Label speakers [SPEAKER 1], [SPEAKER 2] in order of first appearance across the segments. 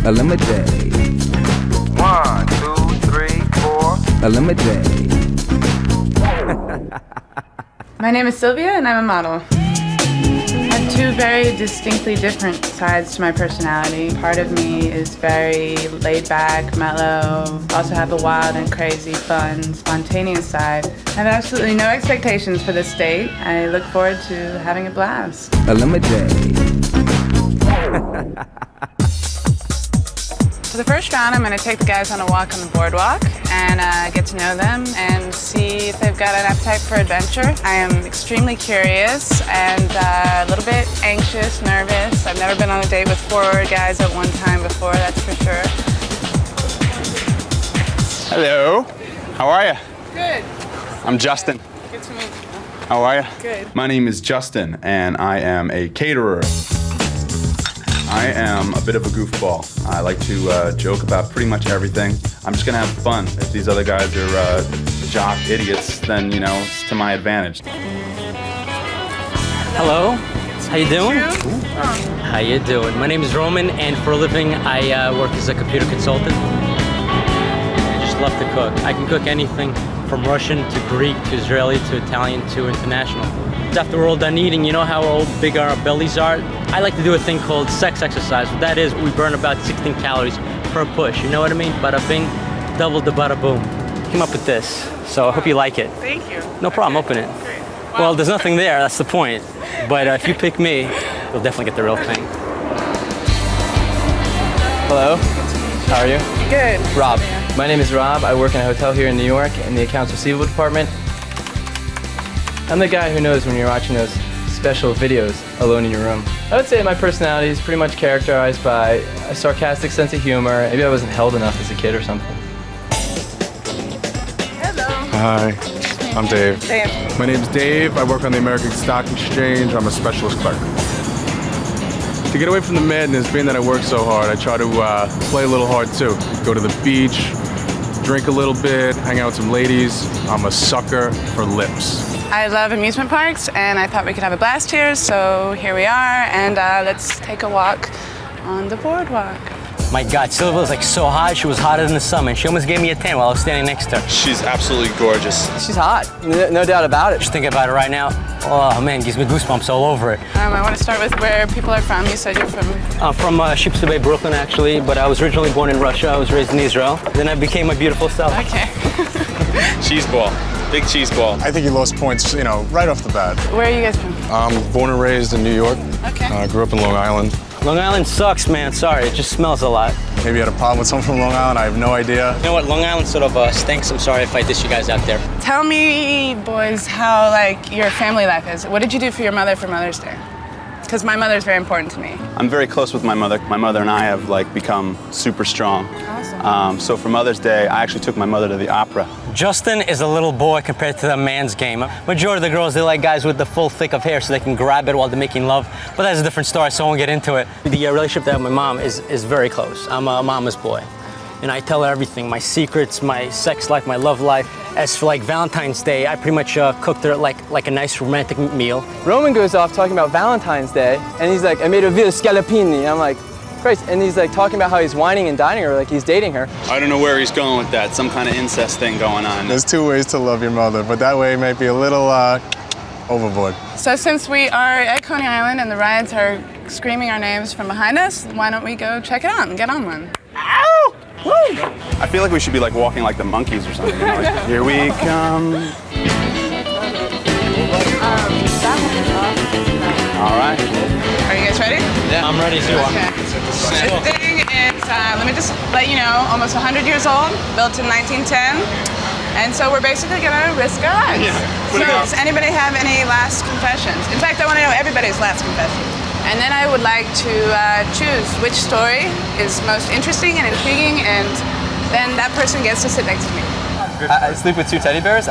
[SPEAKER 1] ElimiDATE.
[SPEAKER 2] 1, 2, 3, 4.
[SPEAKER 1] ElimiDATE.
[SPEAKER 3] My name is Sylvia and I'm a model. I have two very distinctly different sides to my personality. Part of me is very laid back, mellow. Also have a wild and crazy, fun, spontaneous side. I have absolutely no expectations for this date. I look forward to having a blast.
[SPEAKER 1] ElimiDATE.
[SPEAKER 3] For the first round, I'm going to take the guys on a walk on the boardwalk and get to know them and see if they've got an appetite for adventure. I am extremely curious and a little bit anxious, nervous. I've never been on a date with 4 guys at one time before, that's for sure.
[SPEAKER 4] Hello. How are you?
[SPEAKER 3] Good.
[SPEAKER 4] I'm Justin.
[SPEAKER 3] Good to meet you.
[SPEAKER 4] How are you?
[SPEAKER 3] Good.
[SPEAKER 4] My name is Justin, and I am a caterer. I am a bit of a goofball. I like to joke about pretty much everything. I'm just gonna have fun. If these other guys are jock idiots, then, you know, it's to my advantage.
[SPEAKER 5] Hello, how you doing?
[SPEAKER 3] Oh.
[SPEAKER 5] How you doing? My name is Roman, and for a living, I work as a computer consultant. I just love to cook. I can cook anything from Russian to Greek to Israeli to Italian to international. After we're all done eating, you know how big our bellies are? I like to do a thing called sex exercise. What that is, we burn about 16 calories per push. You know what I mean? Bada bing, double the bada boom. Came up with this, so I hope you like it.
[SPEAKER 3] Thank you.
[SPEAKER 5] No problem, open it.
[SPEAKER 3] Great.
[SPEAKER 5] Well, there's nothing there, that's the point. But if you pick me, you'll definitely get the real thing.
[SPEAKER 6] Hello, how are you?
[SPEAKER 3] Good.
[SPEAKER 6] Rob. My name is Rob. I work in a hotel here in New York in the accounts receivable department. I'm the guy who knows when you're watching those special videos alone in your room. I would say my personality is pretty much characterized by a sarcastic sense of humor. Maybe I wasn't held enough as a kid or something.
[SPEAKER 3] Hello.
[SPEAKER 7] Hi, I'm Dave.
[SPEAKER 3] Dave.
[SPEAKER 7] My name's Dave. I work on the American Stock Exchange. I'm a specialist clerk. To get away from the madness, being that I work so hard, I try to play a little hard too. Go to the beach, drink a little bit, hang out with some ladies. I'm a sucker for lips.
[SPEAKER 3] I love amusement parks, and I thought we could have a blast here, so here we are, and let's take a walk on the boardwalk.
[SPEAKER 5] My God, Sylvia was like so hot, she was hotter than the sun, and she almost gave me a 10 while I was standing next to her.
[SPEAKER 4] She's absolutely gorgeous.
[SPEAKER 6] She's hot, no doubt about it.
[SPEAKER 5] Just thinking about it right now, oh man, gives me goosebumps all over it.
[SPEAKER 3] I want to start with where people are from. You said you're from...
[SPEAKER 5] I'm from Sheep's Bay, Brooklyn, actually, but I was originally born in Russia. I was raised in Israel. Then I became my beautiful self.
[SPEAKER 3] Okay.
[SPEAKER 4] Cheese ball. Big cheese ball.
[SPEAKER 7] I think he lost points, you know, right off the bat.
[SPEAKER 3] Where are you guys from?
[SPEAKER 7] I'm born and raised in New York.
[SPEAKER 3] Okay.
[SPEAKER 7] Grew up in Long Island.
[SPEAKER 5] Long Island sucks, man. Sorry, it just smells a lot.
[SPEAKER 7] Maybe you had a problem with someone from Long Island. I have no idea.
[SPEAKER 5] You know what? Long Island sort of stinks. I'm sorry if I diss you guys out there.
[SPEAKER 3] Tell me, boys, how your family life is. What did you do for your mother for Mother's Day? Because my mother's very important to me.
[SPEAKER 4] I'm very close with my mother. My mother and I have become super strong.
[SPEAKER 3] Awesome.
[SPEAKER 4] So for Mother's Day, I actually took my mother to the opera.
[SPEAKER 5] Justin is a little boy compared to the man's game. Majority of the girls, they like guys with the full thick of hair so they can grab it while they're making love. But that's a different story, so I won't get into it. The relationship that I have with my mom is very close. I'm a mama's boy. And I tell her everything, my secrets, my sex life, my love life. As for Valentine's Day, I pretty much cooked her like a nice romantic meal.
[SPEAKER 6] Roman goes off talking about Valentine's Day, and he's like, I made a veal scallopini. I'm like, Christ, and he's like talking about how he's whining and dining her, like he's dating her.
[SPEAKER 4] I don't know where he's going with that. Some kind of incest thing going on.
[SPEAKER 7] There's 2 ways to love your mother, but that way might be a little overboard.
[SPEAKER 3] So since we are at Coney Island and the rides are screaming our names from behind us, why don't we go check it out and get on one?
[SPEAKER 4] Ow! Woo! I feel like we should be walking like the monkeys or something. You know, here we come. All right.
[SPEAKER 3] Are you guys ready?
[SPEAKER 5] Yeah, I'm ready to walk.
[SPEAKER 3] Okay. This thing is, let me just let you know, almost 100 years old, built in 1910. And so we're basically gonna risk our lives.
[SPEAKER 4] Yeah.
[SPEAKER 3] So does anybody have any last confessions? In fact, I wanna know everybody's last confession. And then I would like to choose which story is most interesting and intriguing, and then that person gets to sit next to me.
[SPEAKER 6] I sleep with 2 teddy bears?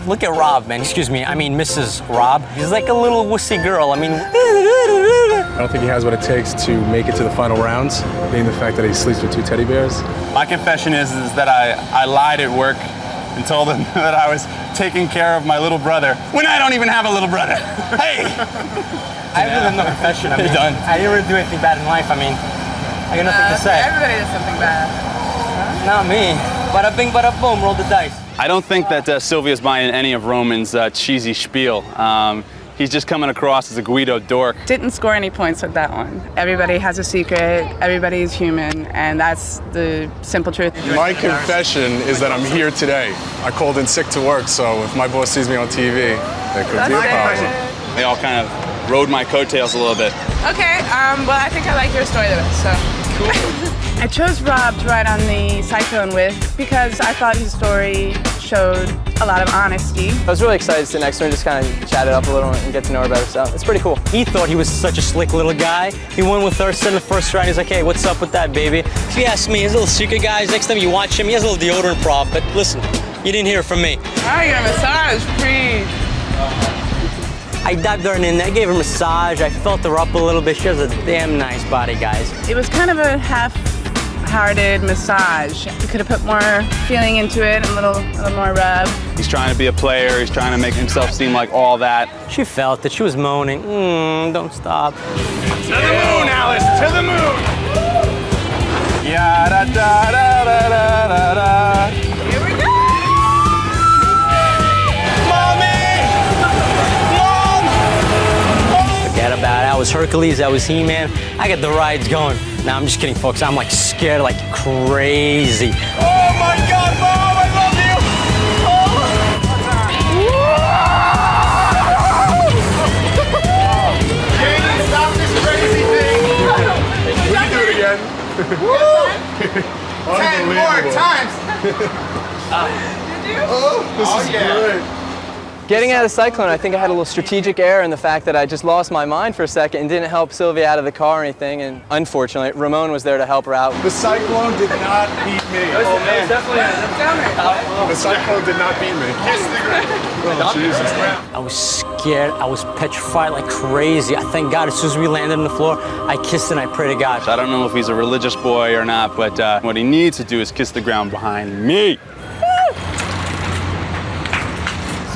[SPEAKER 5] Look at Rob, man. Excuse me. I mean, Mrs. Rob. He's like a little wussy girl. I mean...
[SPEAKER 7] I don't think he has what it takes to make it to the final rounds, being the fact that he sleeps with 2 teddy bears.
[SPEAKER 4] My confession is that I lied at work and told them that I was taking care of my little brother when I don't even have a little brother. Hey!
[SPEAKER 5] I really have no confession. I mean,
[SPEAKER 6] Done.
[SPEAKER 5] I didn't really do anything bad in life. I mean, I got nothing to say.
[SPEAKER 3] Everybody does something bad.
[SPEAKER 5] Not me. Bada bing, bada boom, roll the dice.
[SPEAKER 4] I don't think that Sylvia's buying any of Roman's cheesy spiel. He's just coming across as a Guido dork.
[SPEAKER 3] Didn't score any points with that one. Everybody has a secret, everybody's human, and that's the simple truth.
[SPEAKER 7] My confession is that I'm here today. I called in sick to work, so if my boss sees me on TV, there could be a problem.
[SPEAKER 4] They all kind of rode my coattails a little bit.
[SPEAKER 3] Okay, well, I think I like your story the best, so. Cool. I chose Rob to ride on the Cyclone with because I thought his story showed a lot of honesty.
[SPEAKER 6] I was really excited to sit next to her and just kind of chat it up a little and get to know her better, so it's pretty cool.
[SPEAKER 5] He thought he was such a slick little guy. He went with her, said in the first round, he's like, hey, what's up with that, baby? If you ask me, his little secret, guys, next time you watch him, he has a little deodorant prop, but listen, you didn't hear it from me.
[SPEAKER 3] I got a massage, please.
[SPEAKER 5] I dived her in, I gave her a massage, I felt her up a little bit. She has a damn nice body, guys.
[SPEAKER 3] It was kind of a half-hearted massage. You could have put more feeling into it, a little more rub.
[SPEAKER 4] He's trying to be a player. He's trying to make himself seem like all that.
[SPEAKER 5] She felt it. She was moaning. Don't stop.
[SPEAKER 4] To the moon, Alice! To the moon! Yeah, da da da da da da.
[SPEAKER 3] Here we go!
[SPEAKER 5] Forget about it. I was Hercules, I was He-Man. I got the rides going. Now I'm just kidding, folks. I'm like scared like crazy.
[SPEAKER 4] Oh my God, Mom, I love you! Jaden, stop this crazy thing!
[SPEAKER 7] We can do it again.
[SPEAKER 2] 10 more times.
[SPEAKER 7] This is great.
[SPEAKER 6] Getting out of Cyclone, I think I had a little strategic error in the fact that I just lost my mind for a second and didn't help Sylvia out of the car or anything, and unfortunately, Ramon was there to help her out.
[SPEAKER 7] The Cyclone did not beat me.
[SPEAKER 6] Oh man.
[SPEAKER 7] The Cyclone did not beat me. Oh, Jesus.
[SPEAKER 5] I was scared. I was petrified like crazy. I thank God as soon as we landed on the floor, I kissed and I prayed to God.
[SPEAKER 4] I don't know if he's a religious boy or not, but what he needs to do is kiss the ground behind me.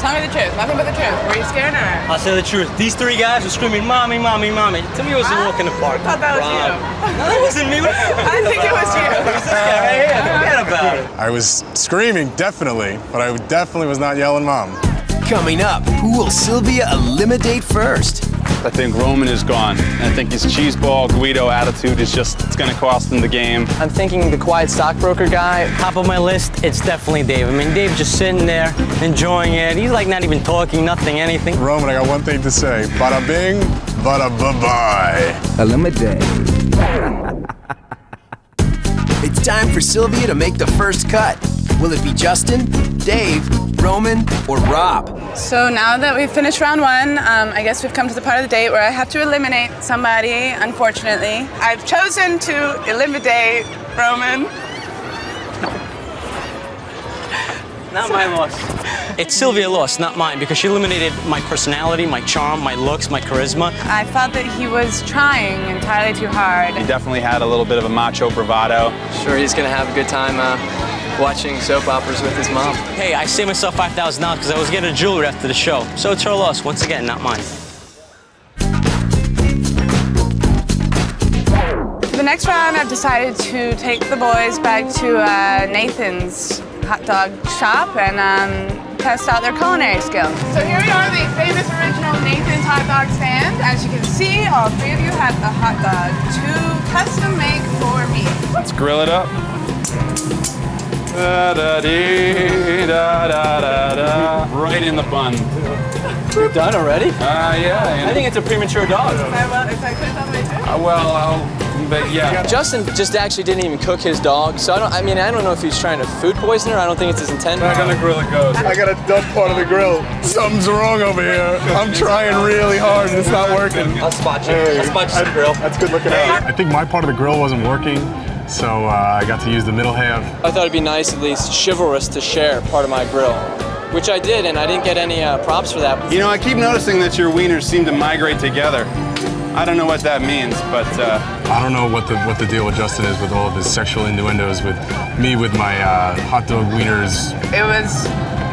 [SPEAKER 3] Tell me the truth, nothing but the truth. Were you scared or not?
[SPEAKER 5] I'll say the truth. These three guys were screaming, mommy, mommy, mommy. Tell me it wasn't a walk in the park.
[SPEAKER 3] I thought that was you.
[SPEAKER 5] No, that wasn't me.
[SPEAKER 3] I think it was you.
[SPEAKER 5] This guy right here. Forget about it.
[SPEAKER 7] I was screaming, definitely, but I definitely was not yelling Mom.
[SPEAKER 1] Coming up, who will Sylvia eliminate first?
[SPEAKER 4] I think Roman is gone. And I think his cheeseball Guido attitude is it's gonna cost him the game.
[SPEAKER 6] I'm thinking the quiet stockbroker guy.
[SPEAKER 5] Top of my list, it's definitely Dave. I mean, Dave's just sitting there, enjoying it. He's like not even talking, nothing, anything.
[SPEAKER 7] Roman, I got one thing to say. Bada bing, bada bye-bye.
[SPEAKER 1] ElimiDATE. It's time for Sylvia to make the first cut. Will it be Justin, Dave, Roman, or Rob?
[SPEAKER 3] So now that we've finished round one, I guess we've come to the part of the date where I have to eliminate somebody, unfortunately. I've chosen to eliminate Roman.
[SPEAKER 5] Not my loss. It's Sylvia's loss, not mine, because she eliminated my personality, my charm, my looks, my charisma.
[SPEAKER 3] I felt that he was trying entirely too hard.
[SPEAKER 4] He definitely had a little bit of a macho bravado.
[SPEAKER 6] Sure, he's gonna have a good time watching soap operas with his mom.
[SPEAKER 5] Hey, I saved myself $5,000 because I was getting jewelry after the show. So it's her loss, once again, not mine.
[SPEAKER 3] For the next round, I've decided to take the boys back to Nathan's hot dog shop and test out their culinary skills. So here we are, the famous original Nathan's hot dog stand. As you can see, all three of you have a hot dog to custom make for me.
[SPEAKER 4] Let's grill it up. Da, da, dee, da, da, da, da. Right in the bun.
[SPEAKER 6] We're done already?
[SPEAKER 4] Yeah.
[SPEAKER 6] I think it's a premature dog.
[SPEAKER 3] If I could have done the way too.
[SPEAKER 4] But yeah.
[SPEAKER 6] Justin just actually didn't even cook his dog, so I don't know if he's trying to food poison her. I don't think it's his intent.
[SPEAKER 4] Back on the grill it goes.
[SPEAKER 7] I got a done part of the grill. Something's wrong over here. I'm trying really hard and it's not working.
[SPEAKER 6] I'll spot you. I'll spot you some grill.
[SPEAKER 7] That's good looking out. I think my part of the grill wasn't working, so I got to use the middle half.
[SPEAKER 6] I thought it'd be nice, at least chivalrous, to share part of my grill, which I did, and I didn't get any props for that.
[SPEAKER 4] You know, I keep noticing that your wieners seem to migrate together. I don't know what that means, but
[SPEAKER 7] I don't know what the deal with Justin is with all of his sexual innuendos with me with my hot dog wieners.
[SPEAKER 3] It was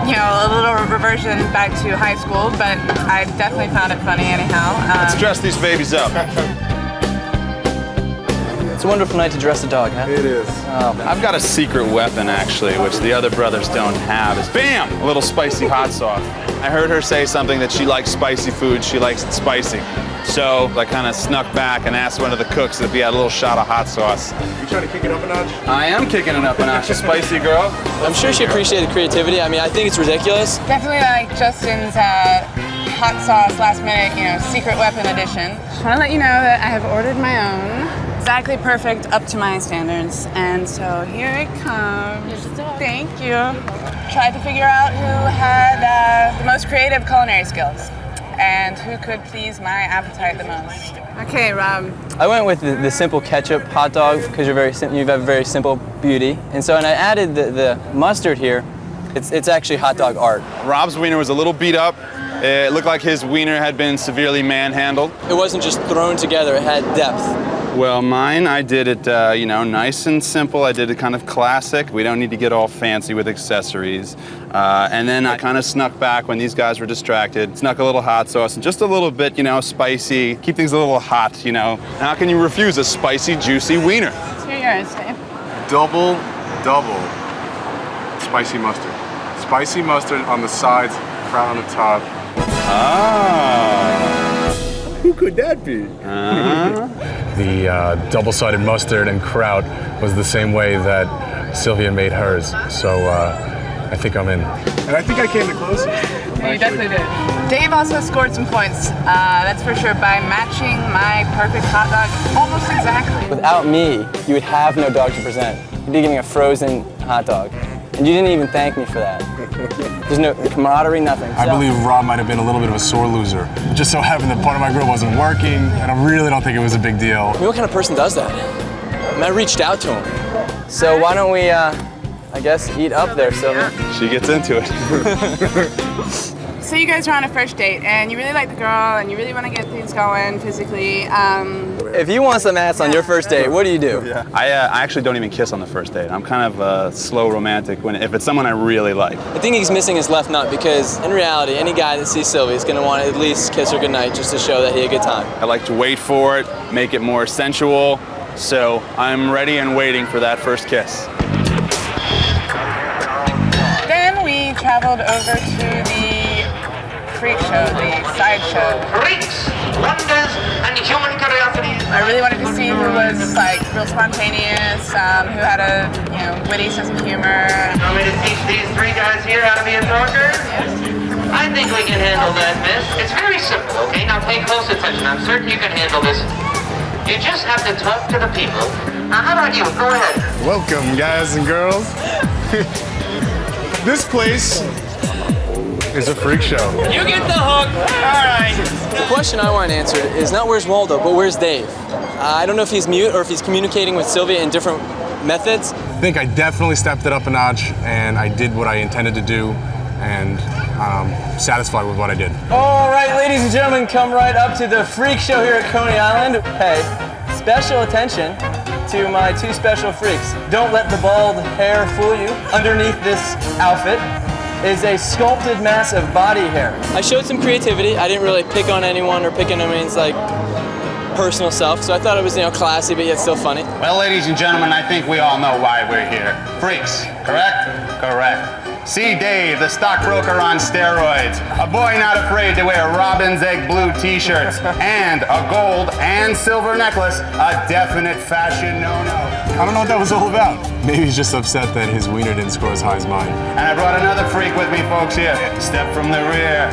[SPEAKER 3] you know, a little reversion back to high school, but I definitely found it funny anyhow.
[SPEAKER 4] Let's dress these babies up.
[SPEAKER 6] It's a wonderful night to dress a dog, huh?
[SPEAKER 7] It is.
[SPEAKER 4] I've got a secret weapon, actually, which the other brothers don't have. It's BAM! A little spicy hot sauce. I heard her say something that she likes spicy food, she likes it spicy. So I kind of snuck back and asked one of the cooks if he had a little shot of hot sauce.
[SPEAKER 7] You trying to kick it up a notch?
[SPEAKER 4] I am kicking it up a notch. A spicy girl.
[SPEAKER 6] I'm sure she appreciated creativity. I mean, I think it's ridiculous.
[SPEAKER 3] Definitely like Justin's hot sauce last minute, you know, secret weapon edition. Just want to let you know that I have ordered my own. Exactly perfect, up to my standards. And so here it comes. Thank you. Tried to figure out who had the most creative culinary skills and who could please my appetite the most. Okay, Rob.
[SPEAKER 6] I went with the simple ketchup hot dog because you have a very simple beauty. And I added the mustard here. It's actually hot dog art.
[SPEAKER 4] Rob's wiener was a little beat up. It looked like his wiener had been severely manhandled.
[SPEAKER 6] It wasn't just thrown together, it had depth.
[SPEAKER 4] Well, mine, I did it, you know, nice and simple. I did it kind of classic. We don't need to get all fancy with accessories. And then I kind of snuck back when these guys were distracted, snuck a little hot sauce and just a little bit, you know, spicy. Keep things a little hot, you know. How can you refuse a spicy, juicy wiener?
[SPEAKER 3] Here yours, Dave.
[SPEAKER 7] Double spicy mustard. Spicy mustard on the sides, crown on the top.
[SPEAKER 4] Ah.
[SPEAKER 7] Who could that be? The double-sided mustard and kraut was the same way that Sylvia made hers. So I think I'm in. And I think I came the closest.
[SPEAKER 3] Yeah, you definitely did. Dave also scored some points, that's for sure, by matching my perfect hot dog almost exactly.
[SPEAKER 6] Without me, you would have no dog to present. You'd be getting a frozen hot dog. And you didn't even thank me for that. There's no camaraderie, nothing.
[SPEAKER 7] I believe Rob might have been a little bit of a sore loser. Just so happened that part of my grill wasn't working, and I really don't think it was a big deal.
[SPEAKER 6] I mean, what kind of person does that? I mean, I reached out to him. So why don't we, I guess, eat up there, Sylvia?
[SPEAKER 4] She gets into it.
[SPEAKER 3] So you guys are on a first date, and you really like the girl, and you really want to get things going physically.
[SPEAKER 6] If you want some ass on your first date, what do you do?
[SPEAKER 4] Yeah. I actually don't even kiss on the first date. I'm kind of a slow romantic if it's someone I really like.
[SPEAKER 6] I think he's missing his left nut because, in reality, any guy that sees Sylvia is going to want to at least kiss her goodnight just to show that he had a good time.
[SPEAKER 4] I like to wait for it, make it more sensual, so I'm ready and waiting for that first kiss.
[SPEAKER 3] Then we traveled over to the freak show, the sideshow.
[SPEAKER 2] Freaks, wonders, and human curiosities.
[SPEAKER 3] I really wanted to see who was like real spontaneous, who had a witty sense of humor.
[SPEAKER 2] Want me to teach these three guys here how to be a talker? I think we can handle that, miss. It's very simple, okay? Now pay close attention. I'm certain you can handle this. You just have to talk to the people. Now, how about you? Go ahead.
[SPEAKER 7] Welcome, guys and girls. This place is a freak show.
[SPEAKER 6] You get the hook. All right. The question I want answered is not where's Waldo, but where's Dave? I don't know if he's mute or if he's communicating with Sylvia in different methods.
[SPEAKER 7] I think I definitely stepped it up a notch, and I did what I intended to do, and I'm satisfied with what I did.
[SPEAKER 6] All right, ladies and gentlemen, come right up to the freak show here at Coney Island. Hey, special attention to my two special freaks. Don't let the bald hair fool you. Underneath this outfit is a sculpted mass of body hair. I showed some creativity. I didn't really pick on anyone or pick on anyone's personal self, so I thought it was classy but yet still funny.
[SPEAKER 8] Well, ladies and gentlemen, I think we all know why we're here. Freaks, correct? Correct. See Dave, the stockbroker on steroids, a boy not afraid to wear Robin's Egg Blue t-shirts, and a gold and silver necklace, a definite fashion no-no.
[SPEAKER 7] I don't know what that was all about. Maybe he's just upset that his wiener didn't score as high as mine.
[SPEAKER 8] And I brought another freak with me, folks, here. Step from the rear.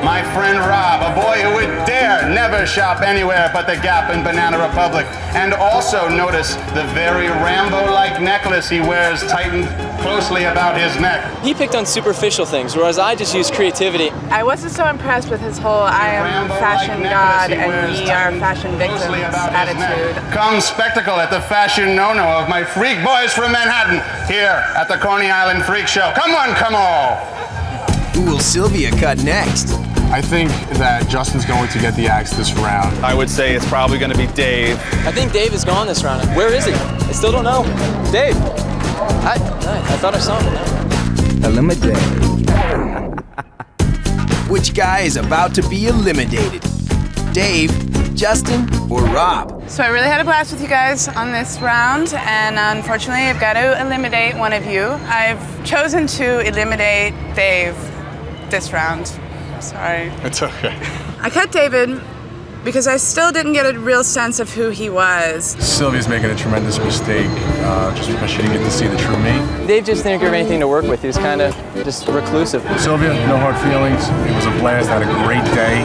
[SPEAKER 8] My friend Rob, a boy who would dare never shop anywhere but the Gap in Banana Republic. And also notice the very Rambo-like necklace he wears tightened closely about his neck.
[SPEAKER 6] He picked on superficial things, whereas I just used creativity.
[SPEAKER 3] I wasn't so impressed with his whole I am fashion god and we are fashion victims attitude.
[SPEAKER 8] Come spectacle at the fashion no-no of my freak boys from Manhattan here at the Coney Island Freak Show. Come on, come on!
[SPEAKER 1] Who will Sylvia cut next?
[SPEAKER 7] I think that Justin's going to get the axe this round.
[SPEAKER 4] I would say it's probably going to be Dave.
[SPEAKER 6] I think Dave is gone this round. Where is he? I still don't know. Dave. I thought I saw him.
[SPEAKER 1] ElimiDATE. Which guy is about to be eliminated? Dave, Justin, or Rob?
[SPEAKER 3] So I really had a blast with you guys on this round, and unfortunately I've got to eliminate one of you. I've chosen to eliminate Dave this round. Sorry.
[SPEAKER 7] It's okay.
[SPEAKER 3] I cut David because I still didn't get a real sense of who he was.
[SPEAKER 7] Sylvia's making a tremendous mistake just because she didn't get to see the true me.
[SPEAKER 6] Dave just didn't give her anything to work with. He was kind of just reclusive.
[SPEAKER 7] Sylvia, no hard feelings. It was a blast. I had a great day.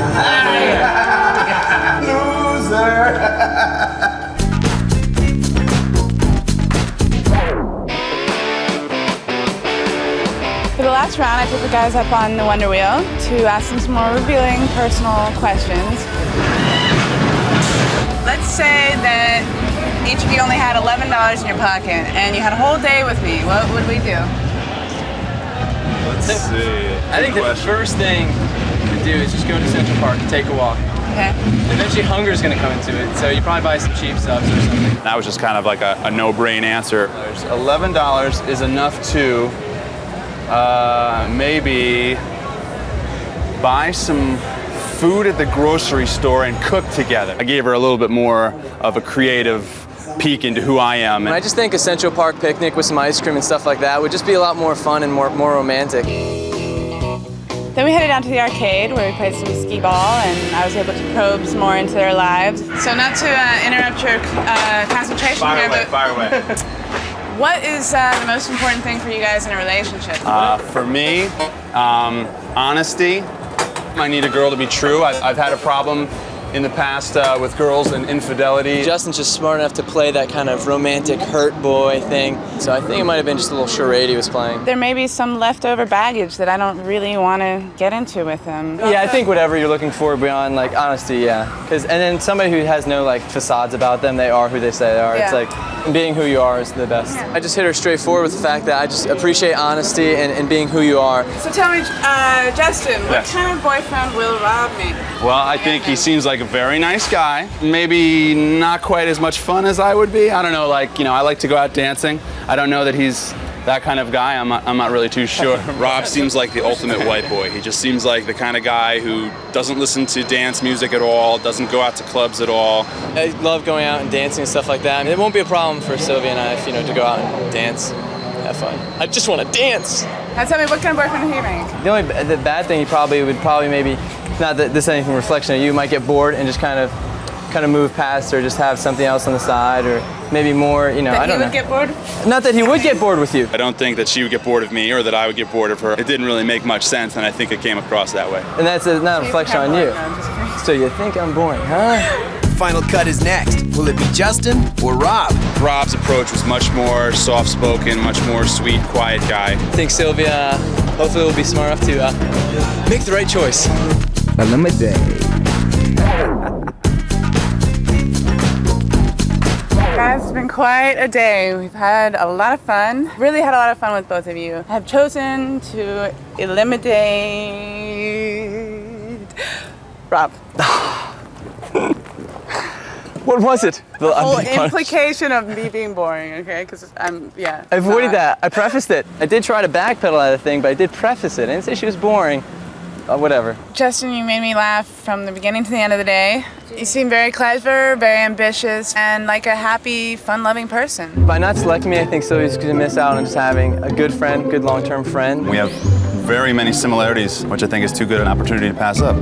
[SPEAKER 3] For the last round, I took the guys up on the Wonder Wheel to ask them some more revealing personal questions. Let's say that each of you only had $11 in your pocket and you had a whole day with me. What would we do?
[SPEAKER 4] Let's see.
[SPEAKER 6] I think the first thing to do is just go to Central Park and take a walk.
[SPEAKER 3] Okay.
[SPEAKER 6] Eventually hunger's gonna come into it, so you probably buy some cheap subs or something.
[SPEAKER 4] That was just kind of like a no-brain answer. $11 is enough to maybe buy some food at the grocery store and cook together. I gave her a little bit more of a creative peek into who I am.
[SPEAKER 6] I just think a Central Park picnic with some ice cream and stuff like that would just be a lot more fun and more romantic.
[SPEAKER 3] Then we headed down to the arcade where we played some skee ball and I was able to probe some more into their lives. So not to interrupt your concentration here, but
[SPEAKER 4] Fire away.
[SPEAKER 3] what is the most important thing for you guys in a relationship?
[SPEAKER 4] For me, honesty. I need a girl to be true. I've had a problem in the past with girls and infidelity.
[SPEAKER 6] Justin's just smart enough to play that kind of romantic hurt boy thing. So I think it might have been just a little charade he was playing.
[SPEAKER 3] There may be some leftover baggage that I don't really want to get into with him.
[SPEAKER 6] Yeah, I think whatever you're looking for beyond like honesty, yeah. And then somebody who has no like facades about them, they are who they say they are.
[SPEAKER 3] Yeah.
[SPEAKER 6] It's like being who you are is the best.
[SPEAKER 3] Yeah.
[SPEAKER 6] I just hit her straight forward with the fact that I just appreciate honesty and being who you are.
[SPEAKER 3] So tell me, Justin, what
[SPEAKER 4] Yes.
[SPEAKER 3] kind of boyfriend will Rob me?
[SPEAKER 4] Well, I think he seems like a very nice guy. Maybe not quite as much fun as I would be. I don't know, like, I like to go out dancing. I don't know that he's that kind of guy. I'm not really too sure. Rob seems like the ultimate white boy. He just seems like the kind of guy who doesn't listen to dance music at all, doesn't go out to clubs at all.
[SPEAKER 6] I love going out and dancing and stuff like that. I mean, it won't be a problem for Sylvia and I if, to go out and dance, have fun. I just want to dance.
[SPEAKER 3] Now tell me, what kind of boyfriend will he make?
[SPEAKER 6] The bad thing he would probably maybe, not that this is anything reflection of you, might get bored and just kind of move past or just have something else on the side or maybe more, I don't know.
[SPEAKER 3] That he would get bored?
[SPEAKER 6] Not that he would get bored with you.
[SPEAKER 4] I don't think that she would get bored of me or that I would get bored of her. It didn't really make much sense, and I think it came across that way.
[SPEAKER 6] And that's not a reflection on you. So you think I'm boring, huh?
[SPEAKER 1] Final cut is next. Will it be Justin or Rob?
[SPEAKER 4] Rob's approach was much more soft-spoken, much more sweet, quiet guy.
[SPEAKER 6] I think Sylvia hopefully will be smart enough to make the right choice.
[SPEAKER 1] ElimiDATE.
[SPEAKER 3] Guys, it's been quite a day. We've had a lot of fun. Really had a lot of fun with both of you. I have chosen to eliminate Rob.
[SPEAKER 6] What was it?
[SPEAKER 3] The whole implication of me being boring, okay? Because I
[SPEAKER 6] avoided that. I prefaced it. I did try to backpedal out of the thing, but I did preface it. I didn't say she was boring. Whatever.
[SPEAKER 3] Justin, you made me laugh from the beginning to the end of the day. You seem very clever, very ambitious, and like a happy, fun-loving person.
[SPEAKER 6] By not selecting me, I think Sylvia's going to miss out on just having a good friend, good long-term friend.
[SPEAKER 4] We have very many similarities, which I think is too good an opportunity to pass up.